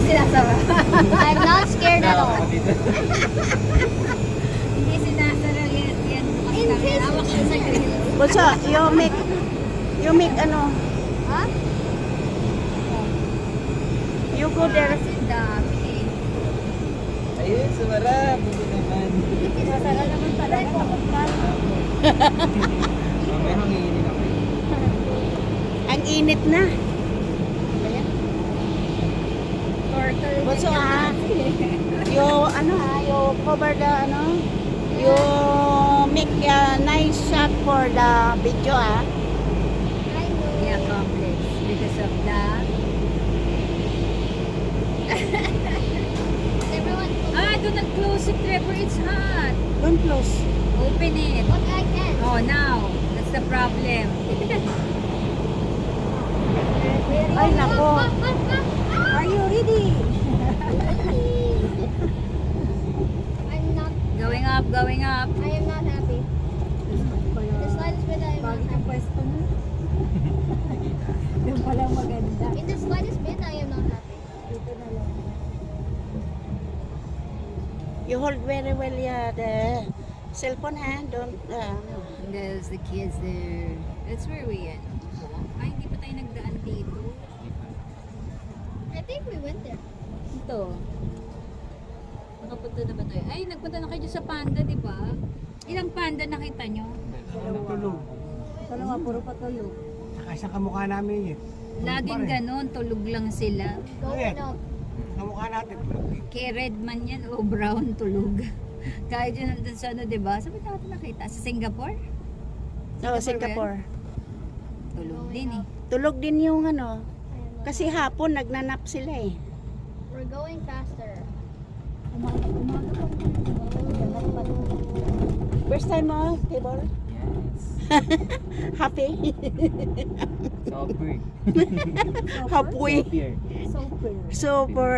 I'm not scared at all. Hindi sinasara yan. In case hawak ka sa grill. Bunso, you make ano, Ha? you go there. Kasi dami. Ayun, sumara. Buti naman. Sinasara naman pala. Mamaya hanginin ako. Ang init na. Turtle. Bunso you ano you cover the ano, you make a nice shot for the video Yeah, complex. Because of that. Everyone. Do not close it, Trevor. It's hot. Don't close. Open it. But I can. Oh, now. That's the problem. Ay nako. Are you ready? I'm not. Going up, going up. I am not happy. The slightest bit I am not happy. Yung palang maganda. In the slightest bit I am not happy. Dito na lang. You hold very well the cellphone don't There's the kids there. That's where we at. Ay, hindi pa tayo nagdaan dito. I think we went there. Ito. Nakapunta na ba tayo? Ay, nagpunta na kayo sa panda, di ba? Ilang panda nakita nyo? Tulog. Dalawa, puro patulog. Saka isang kamukha namin yun. Laging ganun, tulog lang sila. Going up. Kamukha natin. Kay red man yan o brown tulog. Kahit yun nandun sa ano, di ba? Sabi natin nakita. Sa Singapore? no, Singapore. Tulog din eh. Tulog din yung ano, kasi hapon nagnanap sila eh. We're going faster. First time mo, table? Yes. Happy? Super. Happy? Super. Super.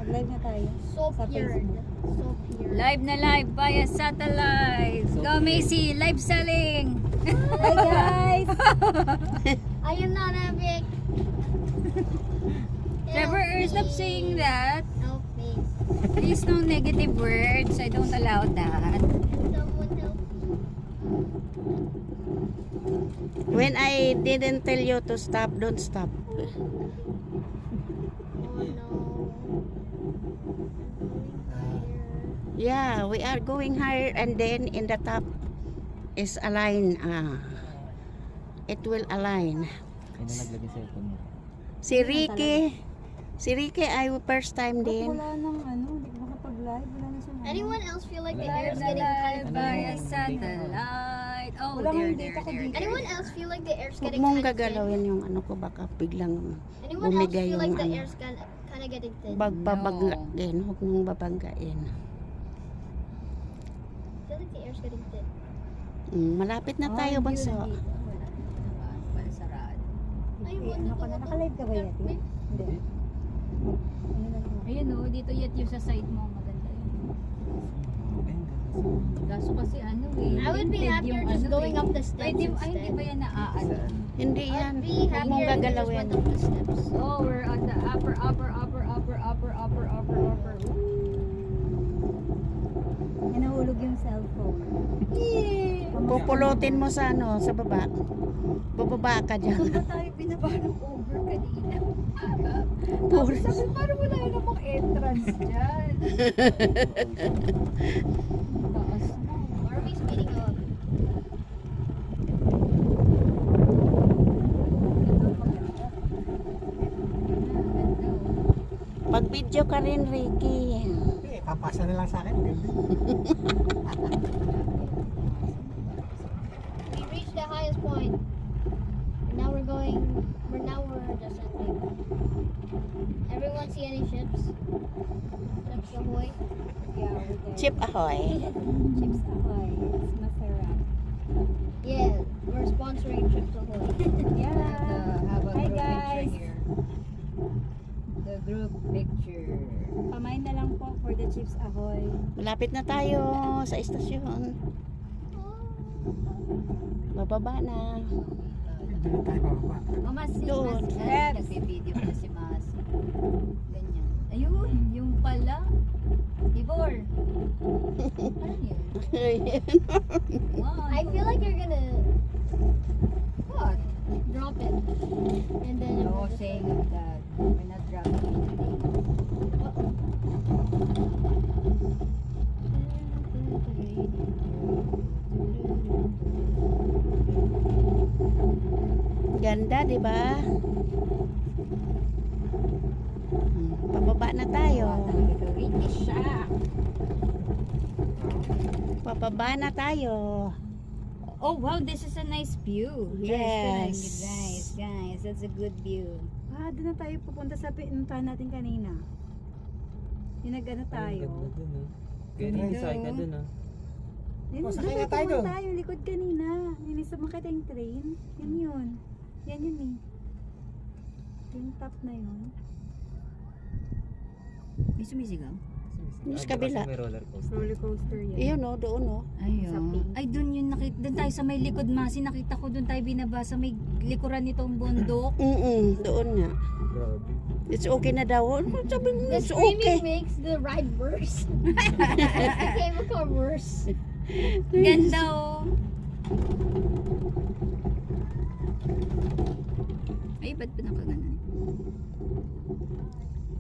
Live na tayo. So pure. Live na live via satellite. Go Macy, live selling. Hi guys. I am not epic. Trevor, stop saying that. Help me. Please no negative words. I don't allow that. Someone help me. When I didn't tell you to stop, don't stop. Oh no. Yeah, we are going higher and then in the top is align. It will align. Ano naglagay sa cellphone mo? Si Ricky ay first time din. Wala nang ano, hindi ko makapag-live. Wala na siyang Anyone else feel like the air Live is na getting kind of via satellite? Oh, Wala there, kang there, data ko there. dito. Anyone else feel like the air's Huwag getting mong kind of thin? gagalawin yung ano ko, baka biglang Anyone else bumigay feel like yung the ano. air's kind of getting thin? Babanggain, huwag mong babanggain. I feel like the air's getting thin. Malapit na tayo, bunso. Ay, Ano ka na? Naka-live ka ba yet? Hindi. Ayun o, dito yet yung sa side mo. Maganda yun. Kaso kasi ano eh. I would be happier just going up the steps instead. Ay, hindi ba yan naaano? Hindi yan. I'd be Huwag mong happier if we just gagalawin. went up the steps. Oh, we're at the upper. Nahulog yung cellphone. Pupulutin mo sa ano, sa baba. Bababa ka dyan. Saan ba tayo binaba ng over kanina? Puro. Sabi, parang wala namang entrance dyan. Taas na. Are we speeding up? Pag-video ka rin, Ricky. Papasa na lang sa akin. We reached the highest point. And now we're descending. Everyone see any ships? Ships ahoy? Yeah, we're there. Chip ahoy. Chips ahoy. It's masarap. Yeah, we're sponsoring Chips Ahoy. Yeah. Have a Hi group guys. picture here. The group picture. Pamain na lang po for the Chips Ahoy. Malapit na tayo sa estasyon. Bababa na. Doon tayo bababa. Mama, si Doon. Mas. Ay, nagbe-video pala si Mas. Ganyan. Ayun, yung pala. Ibor. Ano yun? Wow. I feel like you're gonna What? drop it. And then it No will just saying of that. We're not dropping anything. Ganda, di ba? Pababa na tayo. Ricky siya. Pababa na tayo. Oh wow, this is a nice view. Yes. Guys, that's a good view. Ah, doon na tayo pupunta sa pinuntahan natin kanina. Yung nag-ano tayo. Ganyan sa ka dun ah. Yun, Oh, doon sakay tayo na tayo doon. pumunta, yung likod kanina. Yung isa makita yung train. Yan yun. Yan yun eh. Yung top na yun. May sumisigaw? Yung sa kabila. May roller coaster. Roller coaster yan. Iyon o, doon o. Sa Ayun. pink. Ay, doon yun nakita. Doon tayo sa may likod, Masi. Nakita ko doon tayo binaba sa may likuran nitong bundok. Doon nga. Grabe. It's okay na daw. Sabi mo, the it's screaming okay. makes the ride worse. Makes the cable car worse. Ganda oh. Ay, ba't pa nakaganan?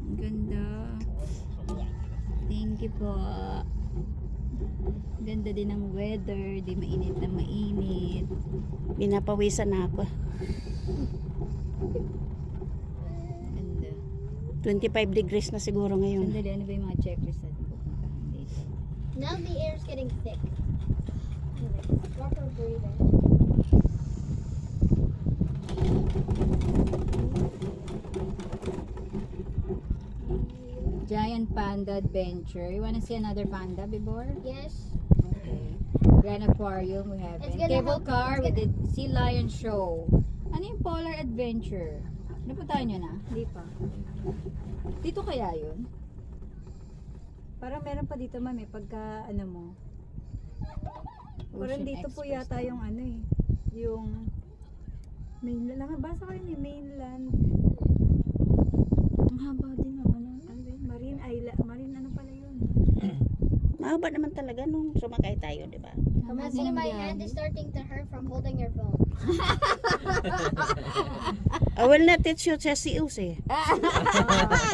Ang ganda. Thank you po. Ganda din ng weather. Di mainit na mainit. Binapawisan na ako. Ganda. 25 degrees na siguro ngayon. Sandali, ano ba yung mga checklist natin pupuntahan dito? Now the air's getting thick. Anyway, proper breathing. Giant Panda Adventure. You wanna see another panda before? Yes. Okay. Grand Aquarium, we have It's it. gonna Cable help- car it's with the Sea Lion Show. Ano yung Polar Adventure? Napuntahan nyo na? Hindi pa. Dito kaya yun? Parang meron pa dito mami pagka ano mo. Parang Ocean dito po Express yata na. yung ano eh. Yung mainland. Nakabasa ko yun eh. Mainland. Ang haba din ng ano. Ano ba yun? Marine Island. Marine ano pala yun? Mahaba naman talaga nung sumakay tayo, di ba? Haba Masi, din ng my biyahe. hand is starting to hurt from holding your phone. I will not teach you CCUs eh.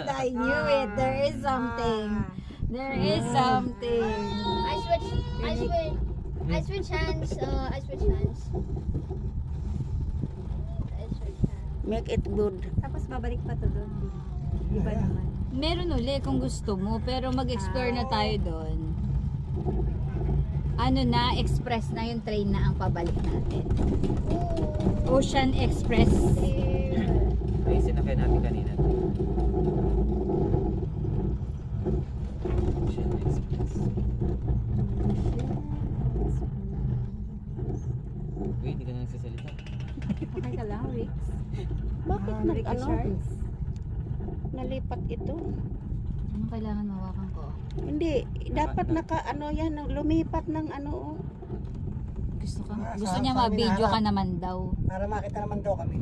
I knew it. There is something. There is something. I switch hands. I switch hands. I switch hands. Make it good. Tapos babalik pa to doon. Iba naman. Meron uli kung gusto mo, pero mag-explore na tayo doon. Ano na, express na yung train na ang pabalik natin. Ocean Express. Ay, sinakay natin kanina. Ocean Express. Uy, hindi ka na nagsasalita. Okay ka lang, Rix. Bakit Ricky ano? Sharks. Nalipat ito? Ano kailangan mawakan ko? Hindi, dapat naka ano yan, lumipat ng ano. Gusto ka? Ah, Gusto sa- niya sa ma-video amin ka naman daw. Para makita naman daw kami.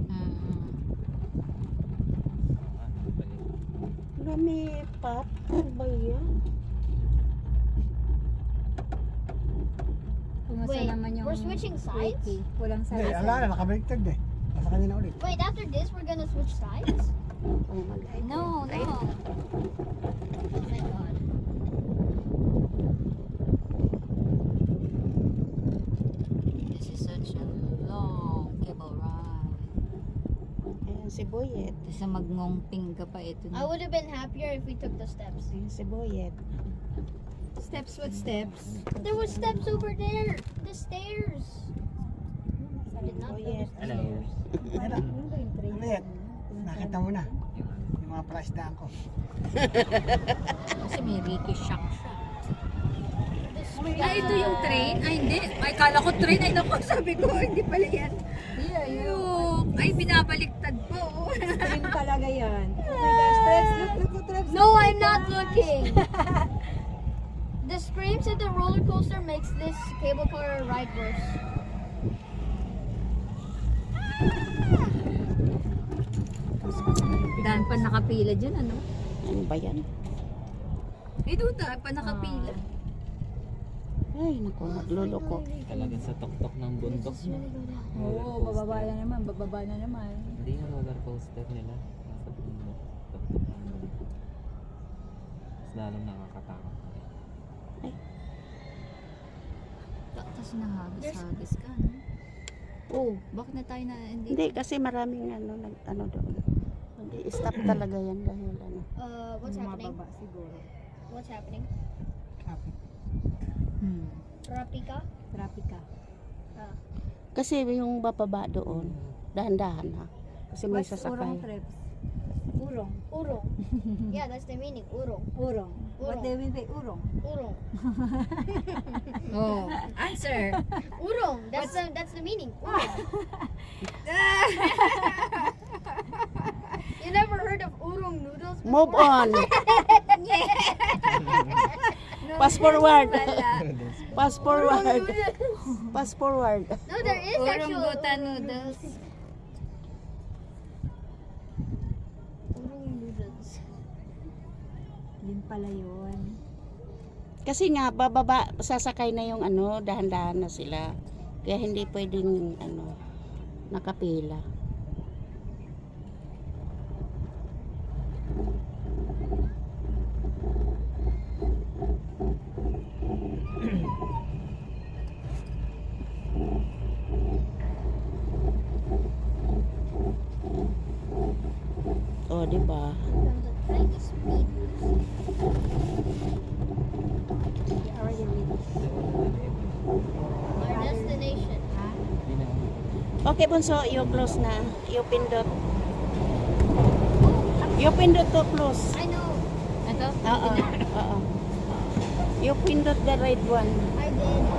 Lumipat? Ano ba yan? Kumusta Wait, naman yung we're switching sides? Ricky? Kulang sa Hindi, ala na, nakabaliktad eh. Nasa kanina ulit. Wait, after this, we're gonna switch sides? Oh, No, no. Oh my god. This is such a long cable ride. Ayan si Boyet. Tapos magngongping ka pa ito I na. would have been happier if we took the steps. Ayan si Boyet. Steps, what steps? There were steps over there. The stairs. I did not Boyet. notice the Hello. stairs. Ayun na. Ano ba yung train? Ano yan? Nakita mo na. Yung mga plastaan ko. Kasi may Ricky Shock siya. The screen. Ay, ito yung train? Ay, hindi. Ay, kala ko train. Ay, naku, sabi ko, hindi pala yan. Ayun. Ay, binabaliktad po. Train talaga yan. Oh my gosh, Trebs, look, Trebs. No, I'm not looking. The screams at the roller coaster makes this cable car ride worse. nakapila dyan, ano? Ano ba yan? Eh, duda, pa nakapila. Ay, naku, nagluloko. Talagang sa tuktok ng bundok na. Oo, bababa na naman, bababa na naman. Hindi yung roller coaster nila. Nasa bundok. Tuktok ng bundok. Mas lalong nakakatakot. Tapos nahagis-hagis ka, no? Oh, bakit na tayo na Hindi, kasi maraming ano doon. Mag-stop talaga yan dahil ano. What's happening? Mababa siguro. What's happening? Traffic. Rapika? Trapika. Kasi yung bababa doon, dahan-dahan ha. Kasi may What's sasakay. urong trips? Urong. Urong. Yeah, that's the meaning. Urong. Urong. What Urong. do you mean by urong? Urong. Oh, answer. Urong. That's the meaning. Urong. You never heard of urong noodles before? Move on. Pass forward. Pass Urong forward. noodles. Pass forward. No, there is Urong actual guta urong noodles. Urong noodles. Yun pala yun. Kasi nga, bababa, sasakay na yung ano, dahan-dahan na sila. Kaya hindi pwedeng ano, nakapila. Oh, di ba? Comes a tiny speed. We already reached. Our destination. Hindi na. Okay, Bunso, you close na. You pindot. You pindot to close. I know. Ito? Oo. Oo. You pindot the right one. I did.